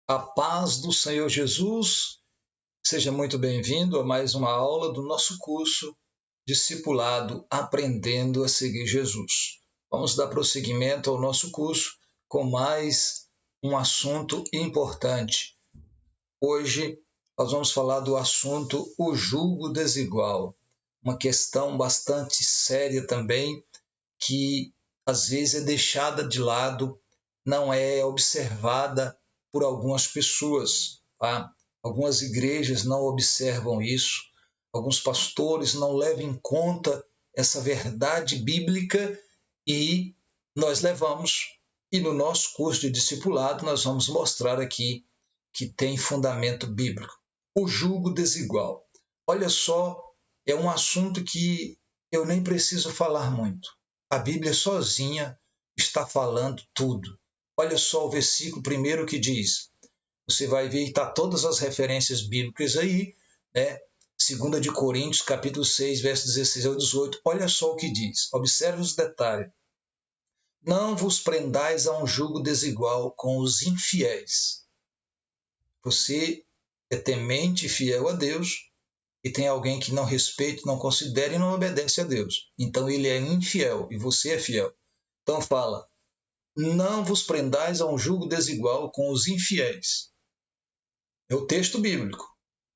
A paz do Senhor Jesus, seja muito bem-vindo a mais uma aula do nosso curso Discipulado Aprendendo a Seguir Jesus. Vamos dar prosseguimento ao nosso curso com mais um assunto importante. Hoje nós vamos falar do assunto o jugo desigual, uma questão bastante séria também, que às vezes é deixada de lado, não é observada por algumas pessoas. Tá? Algumas igrejas não observam isso, alguns pastores não levam em conta essa verdade bíblica e nós levamos. E no nosso curso de discipulado nós vamos mostrar aqui que tem fundamento bíblico. O jugo desigual. Olha só, é um assunto que eu nem preciso falar muito. A Bíblia sozinha está falando tudo. Olha só o versículo primeiro que diz. Você vai ver, está todas as referências bíblicas aí, né? 2 de Coríntios, capítulo 6, versos 16 ao 18. Olha só o que diz. Observe os detalhes. Não vos prendais a um jugo desigual com os infiéis. Você é temente e fiel a Deus, e tem alguém que não respeita, não considera e não obedece a Deus. Então ele é infiel e você é fiel. Então fala, não vos prendais a um jugo desigual com os infiéis. É o texto bíblico.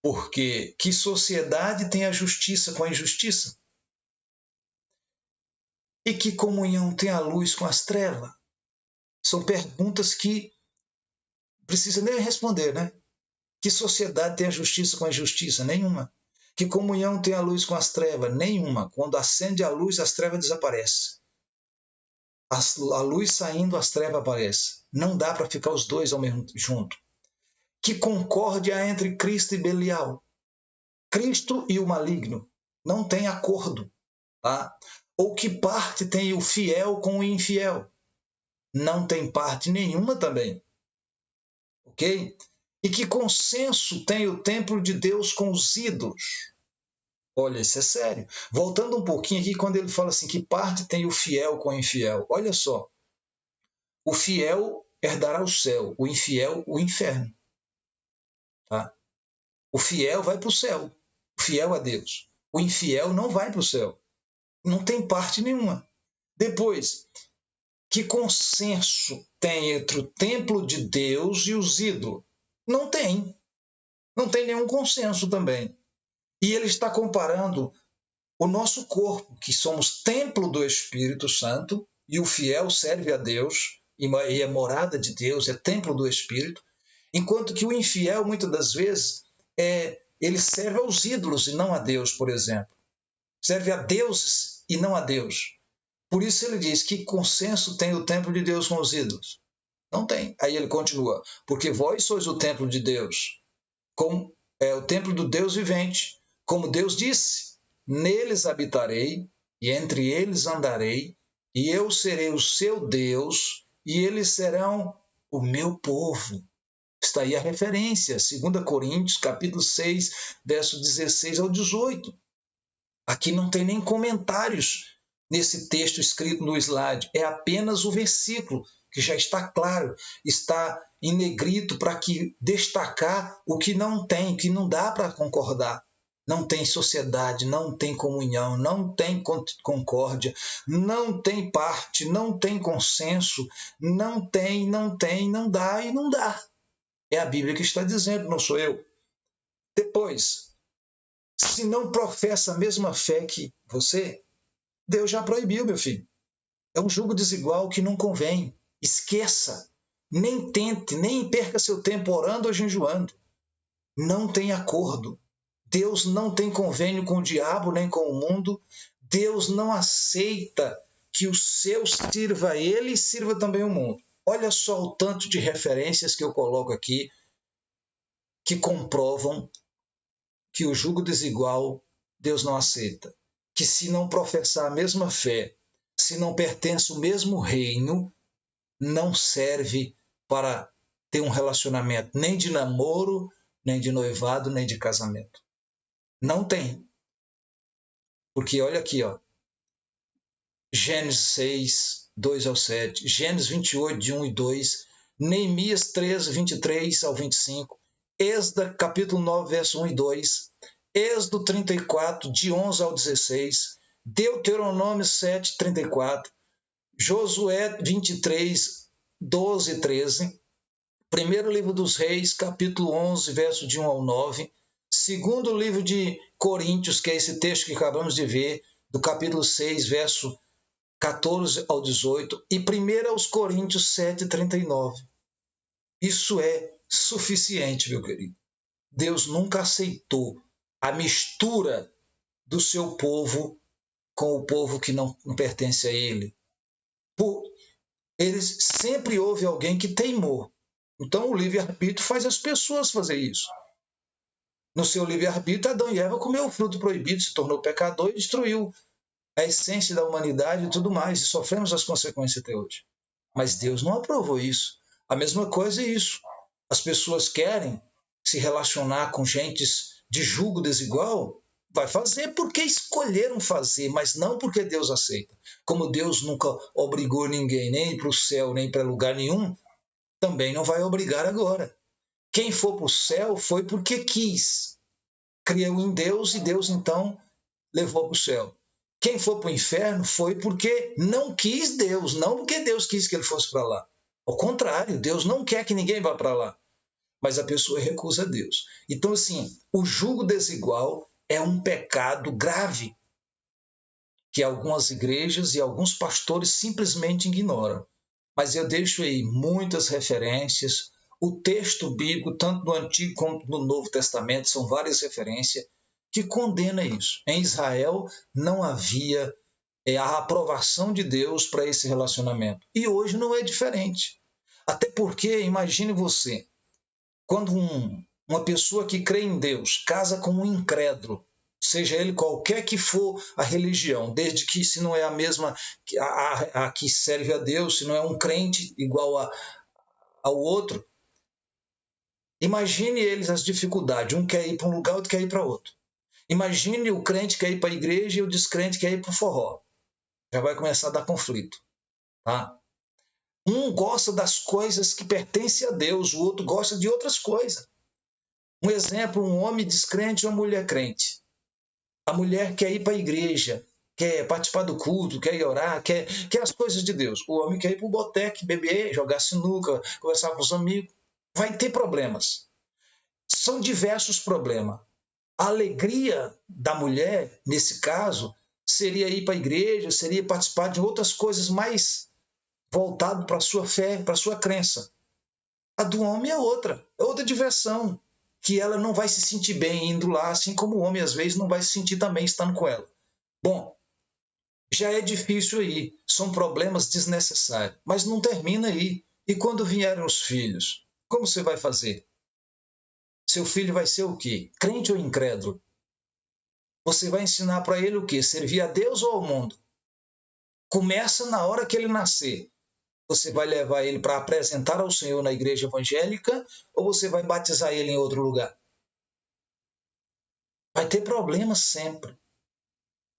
Porque que sociedade tem a justiça com a injustiça? E que comunhão tem a luz com as trevas? São perguntas que precisa nem responder, né? Que sociedade tem a justiça com a injustiça? Nenhuma. Que comunhão tem a luz com as trevas? Nenhuma. Quando acende a luz, as trevas desaparecem. A luz saindo, as trevas aparecem. Não dá para ficar os dois ao mesmo junto. Que concórdia entre Cristo e Belial? Cristo e o maligno não tem acordo. Tá? Ou que parte tem o fiel com o infiel? Não tem parte nenhuma também. Ok? E que consenso tem o templo de Deus com os ídolos? Olha, isso é sério. Voltando um pouquinho aqui, quando ele fala assim, que parte tem o fiel com o infiel? Olha só. O fiel herdará o céu, o infiel o inferno. Tá? O fiel vai para o céu, o fiel a Deus. O infiel não vai para o céu. Não tem parte nenhuma. Depois, que consenso tem entre o templo de Deus e os ídolos? Não tem. Não tem nenhum consenso também. E ele está comparando o nosso corpo, que somos templo do Espírito Santo, e o fiel serve a Deus, e é morada de Deus, é templo do Espírito, enquanto que o infiel, muitas das vezes, ele serve aos ídolos e não a Deus, por exemplo. Serve a deuses e não a Deus. Por isso ele diz, que consenso tem o templo de Deus com os ídolos? Não tem. Aí ele continua, porque vós sois o templo de Deus, como é o templo do Deus vivente, como Deus disse, neles habitarei e entre eles andarei, e eu serei o seu Deus e eles serão o meu povo. Está aí a referência, 2 Coríntios, capítulo 6, verso 16 ao 18. Aqui não tem nem comentários nesse texto escrito no slide, é apenas o versículo, que já está claro, está em negrito para que destacar o que não tem, que não dá para concordar. Não tem sociedade, não tem comunhão, não tem concórdia, não tem parte, não tem consenso, não tem, não dá e não dá. É a Bíblia que está dizendo, não sou eu. Depois, se não professa a mesma fé que você, Deus já proibiu, meu filho. É um jugo desigual que não convém. Esqueça. Nem tente, nem perca seu tempo orando ou jejuando. Não tem acordo. Deus não tem convênio com o diabo nem com o mundo. Deus não aceita que o seu sirva a ele e sirva também o mundo. Olha só o tanto de referências que eu coloco aqui que comprovam que o jugo desigual Deus não aceita. Que se não professar a mesma fé, se não pertence ao mesmo reino, não serve para ter um relacionamento nem de namoro, nem de noivado, nem de casamento. Não tem. Porque olha aqui, ó. Gênesis 6, 2 ao 7, Gênesis 28, de 1 e 2, Neemias 13, 23 ao 25, Êxodo capítulo 9, verso 1 e 2, Êxodo 34, de 11 ao 16, Deuteronômio 7, 34, Josué 23, 12 e 13, Primeiro livro dos Reis, capítulo 11, verso de 1 ao 9, segundo livro de Coríntios, que é esse texto que acabamos de ver, do capítulo 6, verso 14 ao 18, e 1 aos Coríntios 7, 39. Isso é suficiente, meu querido. Deus nunca aceitou a mistura do seu povo com o povo que não pertence a ele. Sempre houve alguém que teimou. Então o livre-arbítrio faz as pessoas fazer isso. No seu livre-arbítrio, Adão e Eva comeu o fruto proibido, se tornou pecador e destruiu a essência da humanidade e tudo mais, e sofremos as consequências até hoje. Mas Deus não aprovou isso. A mesma coisa é isso. As pessoas querem se relacionar com gentes de julgo desigual, vai fazer porque escolheram fazer, mas não porque Deus aceita. Como Deus nunca obrigou ninguém, nem para o céu, nem para lugar nenhum, também não vai obrigar agora. Quem for para o céu foi porque quis. Criou em Deus e Deus então levou para o céu. Quem for para o inferno foi porque não quis Deus, não porque Deus quis que ele fosse para lá. Ao contrário, Deus não quer que ninguém vá para lá, mas a pessoa recusa Deus. Então, assim, o julgo desigual é um pecado grave que algumas igrejas e alguns pastores simplesmente ignoram. Mas eu deixo aí muitas referências. O texto bíblico, tanto no Antigo como no Novo Testamento, são várias referências que condenam isso. Em Israel não havia a aprovação de Deus para esse relacionamento. E hoje não é diferente. Até porque, imagine você, quando uma pessoa que crê em Deus casa com um incrédulo, seja ele qualquer que for a religião, desde que se não é a mesma a que serve a Deus, se não é um crente igual ao outro, imagine eles as dificuldades. Um quer ir para um lugar, outro quer ir para outro. Imagine o crente quer ir para a igreja e o descrente quer ir para o forró. Já vai começar a dar conflito. Tá? Um gosta das coisas que pertencem a Deus, o outro gosta de outras coisas. Um exemplo, um homem descrente e uma mulher crente. A mulher quer ir para a igreja, quer participar do culto, quer ir orar, quer as coisas de Deus. O homem quer ir para o boteco, beber, jogar sinuca, conversar com os amigos. Vai ter problemas. São diversos problemas. A alegria da mulher, nesse caso, seria ir para a igreja, seria participar de outras coisas mais voltado para a sua fé, para a sua crença. A do homem é outra diversão, que ela não vai se sentir bem indo lá, assim como o homem às vezes não vai se sentir também estando com ela. Bom, já é difícil aí, são problemas desnecessários, mas não termina aí. E quando vierem os filhos, como você vai fazer? Seu filho vai ser o quê? Crente ou incrédulo? Você vai ensinar para ele o quê? Servir a Deus ou ao mundo? Começa na hora que ele nascer. Você vai levar ele para apresentar ao Senhor na igreja evangélica ou você vai batizar ele em outro lugar? Vai ter problemas sempre.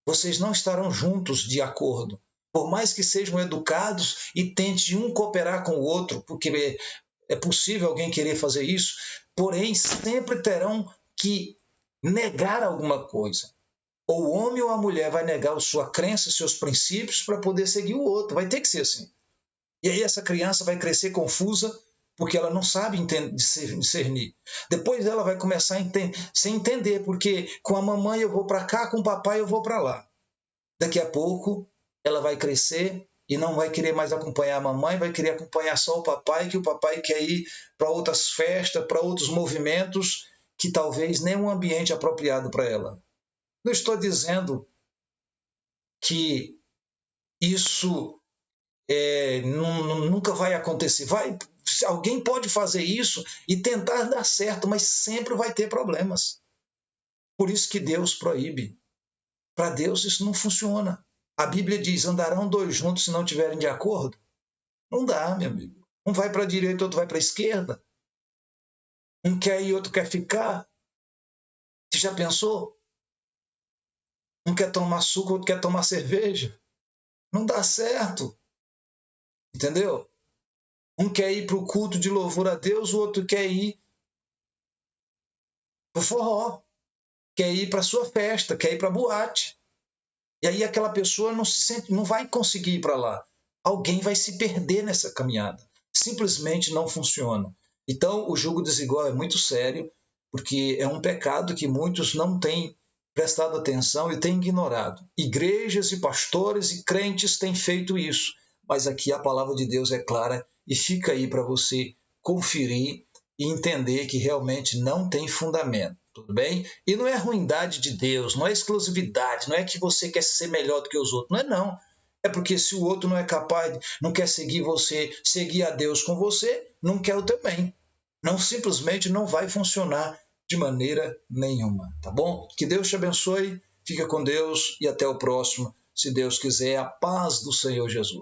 Vocês não estarão juntos de acordo. Por mais que sejam educados e tentem um cooperar com o outro, porque é possível alguém querer fazer isso, porém sempre terão que negar alguma coisa. Ou o homem ou a mulher vai negar a sua crença, seus princípios para poder seguir o outro. Vai ter que ser assim. E aí essa criança vai crescer confusa porque ela não sabe discernir. Depois ela vai começar sem entender, porque com a mamãe eu vou para cá, com o papai eu vou para lá. Daqui a pouco ela vai crescer e não vai querer mais acompanhar a mamãe, vai querer acompanhar só o papai, que o papai quer ir para outras festas, para outros movimentos que talvez nem um ambiente apropriado para ela. Não estou dizendo que isso nunca vai acontecer. Alguém pode fazer isso e tentar dar certo, mas sempre vai ter problemas. Por isso que Deus proíbe. Para Deus isso não funciona. A Bíblia diz, andarão dois juntos se não estiverem de acordo? Não dá, meu amigo. Um vai para a direita, outro vai para a esquerda. Um quer ir, outro quer ficar. Você já pensou? Um quer tomar suco, outro quer tomar cerveja. Não dá certo. Entendeu? Um quer ir para o culto de louvor a Deus, o outro quer ir para o forró, quer ir para a sua festa, quer ir para a boate. E aí aquela pessoa não se sente, não vai conseguir ir para lá. Alguém vai se perder nessa caminhada. Simplesmente não funciona. Então, o julgo desigual é muito sério, porque é um pecado que muitos não têm prestado atenção e têm ignorado. Igrejas e pastores e crentes têm feito isso, mas aqui a palavra de Deus é clara e fica aí para você conferir e entender que realmente não tem fundamento. Tudo bem? E não é ruindade de Deus, não é exclusividade, não é que você quer ser melhor do que os outros, não é não. É porque se o outro não é capaz, não quer seguir você, seguir a Deus com você, não quer o também. Não, simplesmente não vai funcionar de maneira nenhuma, tá bom? Que Deus te abençoe, fica com Deus e até o próximo, se Deus quiser, a paz do Senhor Jesus.